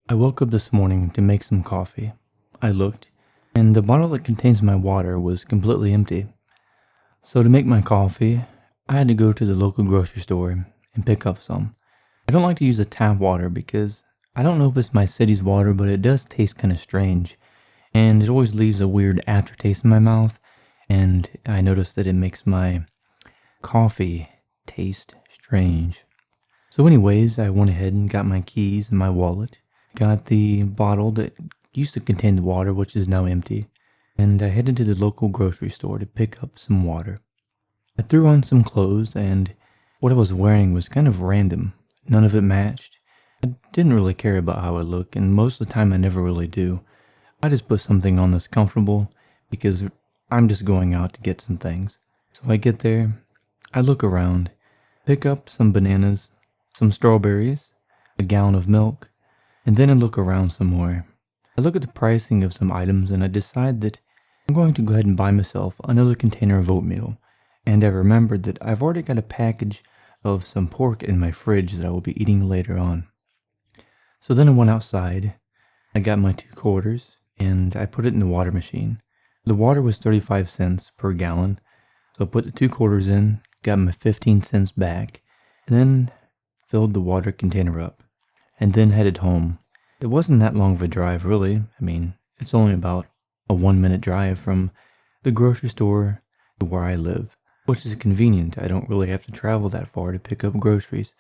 I woke up this morning to make some coffee. I looked, and the bottle that contains my water was completely empty. So to make my coffee, I had to go to the local grocery store and pick up some. I don't like to use the tap water because I don't know if it's my city's water, but it does taste kind of strange. And it always leaves a weird aftertaste in my mouth. And I noticed that it makes my coffee taste strange. So anyways, I went ahead and got my keys and my wallet. Got the bottle that used to contain the water, which is now empty. And I headed to the local grocery store to pick up some water. I threw on some clothes, and what I was wearing was kind of random. None of it matched. I didn't really care about how I look, and most of the time I never really do. I just put something on that's comfortable because I'm just going out to get some things. So I get there, I look around, pick up some bananas, some strawberries, a gallon of milk, and then I look around some more. I look at the pricing of some items and I decide that I'm going to go ahead and buy myself another container of oatmeal. And I remembered that I've already got a package of some pork in my fridge that I will be eating later on. So then I went outside, I got my 2 quarters, and I put it in the water machine. The water was 35 cents per gallon, so I put the 2 quarters in, got my 15 cents back, and then filled the water container up, and then headed home. It wasn't that long of a drive, really. It's only about a 1-minute drive from the grocery store to where I live, which is convenient. I don't really have to travel that far to pick up groceries.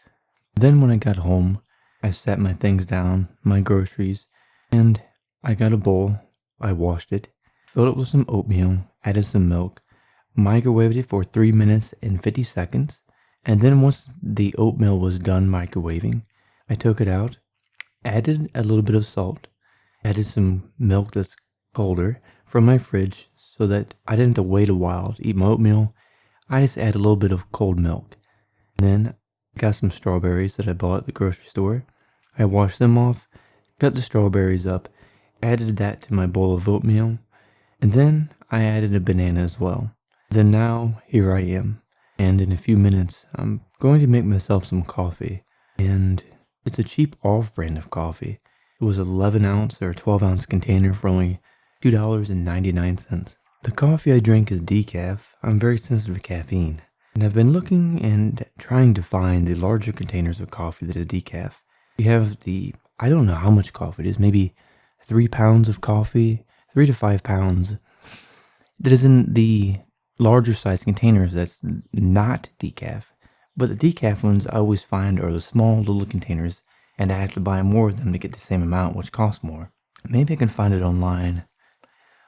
Then when I got home, I sat my things down, my groceries, and I got a bowl. I washed it, filled it with some oatmeal, added some milk, microwaved it for 3 minutes and 50 seconds, and then once the oatmeal was done microwaving, I took it out, added a little bit of salt, added some milk that's colder from my fridge so that I didn't have to wait a while to eat my oatmeal. I just add a little bit of cold milk. And then I got some strawberries that I bought at the grocery store. I washed them off, cut the strawberries up, added that to my bowl of oatmeal, and then I added a banana as well. Then now, here I am. And in a few minutes, I'm going to make myself some coffee. And it's a cheap off-brand of coffee. It was an 11-ounce or 12-ounce container for only $2.99. The coffee I drink is decaf. I'm very sensitive to caffeine. And I've been looking and trying to find the larger containers of coffee that is decaf. You have I don't know how much coffee it is, maybe 3 pounds of coffee, 3 to 5 pounds. That is in the larger size containers that's not decaf. But the decaf ones I always find are the small little containers, and I have to buy more of them to get the same amount, which costs more. Maybe I can find it online.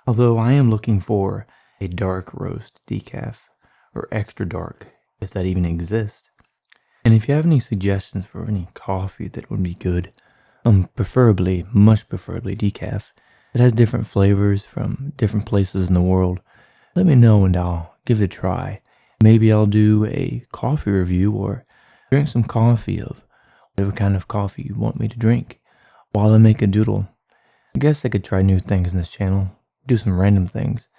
Although I am looking for a dark roast decaf, or extra dark, if that even exists. And if you have any suggestions for any coffee that would be good, much preferably decaf, it has different flavors from different places in the world, let me know and I'll give it a try. Maybe I'll do a coffee review or drink some coffee of whatever kind of coffee you want me to drink while I make a doodle. I guess I could try new things in this channel, do some random things.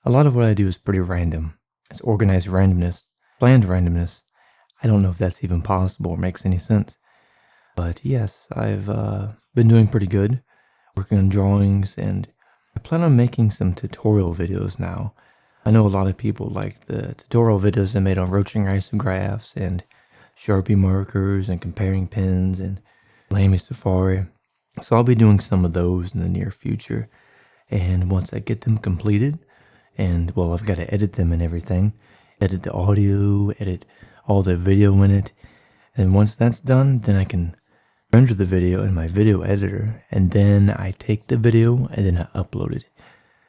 A lot of what I do is pretty random. It's organized randomness, planned randomness. I don't know if that's even possible or makes any sense. But yes, I've been doing pretty good, working on drawings, and I plan on making some tutorial videos now. I know a lot of people like the tutorial videos I made on roaching isographs and Sharpie markers and comparing pens and Lamy Safari. So I'll be doing some of those in the near future. And once I get them completed, and well, I've got to edit them and everything, edit the audio, edit all the video in it. And once that's done, then I can render the video in my video editor. And then I take the video and then I upload it.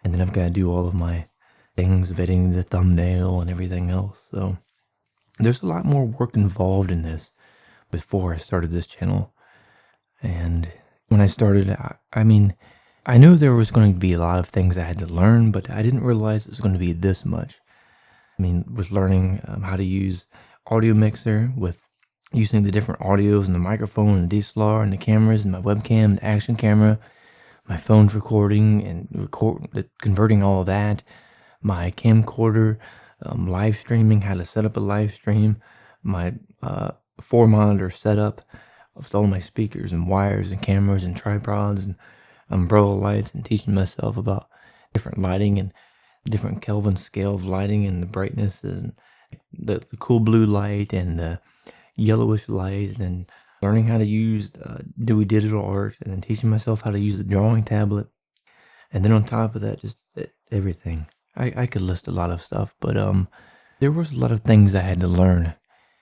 And then I've got to do all of my things, vetting the thumbnail and everything else. So there's a lot more work involved in this before I started this channel. And when I started, I knew there was going to be a lot of things I had to learn, but I didn't realize it was going to be this much. With learning how to use audio mixer, with using the different audios and the microphone and the DSLR and the cameras and my webcam and the action camera, my phone's recording and converting all of that, my camcorder, live streaming, how to set up a live stream, my 4-monitor setup, with all my speakers and wires and cameras and tripods and umbrella lights, and teaching myself about different lighting and different Kelvin scale of lighting and the brightnesses and the cool blue light and the yellowish light, and then learning how to use Dewey Digital Art, and then teaching myself how to use the drawing tablet. And then on top of that, just everything. I could list a lot of stuff, but there was a lot of things I had to learn,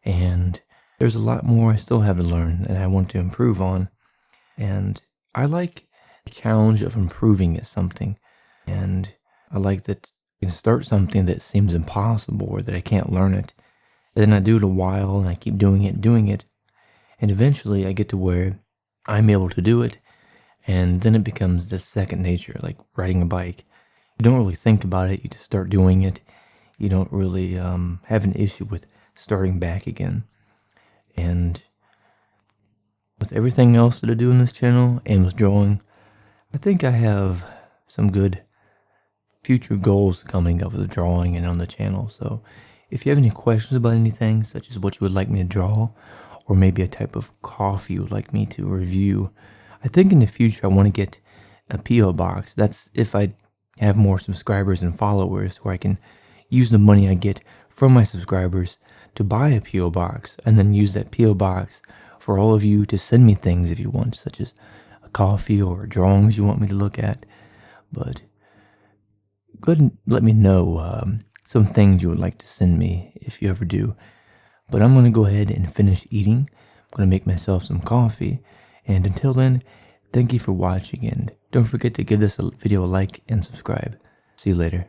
and there's a lot more I still have to learn and I want to improve on. And I like the challenge of improving at something, and I like that I can start something that seems impossible or that I can't learn it, and then I do it a while and I keep doing it, and eventually I get to where I'm able to do it, and then it becomes this second nature, like riding a bike. You don't really think about it, you just start doing it. You don't really have an issue with starting back again. And with everything else that I do in this channel and with drawing, I think I have some good future goals coming up with drawing and on the channel. So if you have any questions about anything, such as what you would like me to draw, or maybe a type of coffee you would like me to review, I think in the future I want to get a P.O. box. That's if I have more subscribers and followers, where I can use the money I get from my subscribers to buy a P.O. box, and then use that P.O. box for all of you to send me things if you want, such as a coffee or drawings you want me to look at. But go ahead and let me know some things you would like to send me if you ever do. But I'm going to go ahead and finish eating. I'm going to make myself some coffee. And until then, thank you for watching, and don't forget to give this video a like and subscribe. See you later.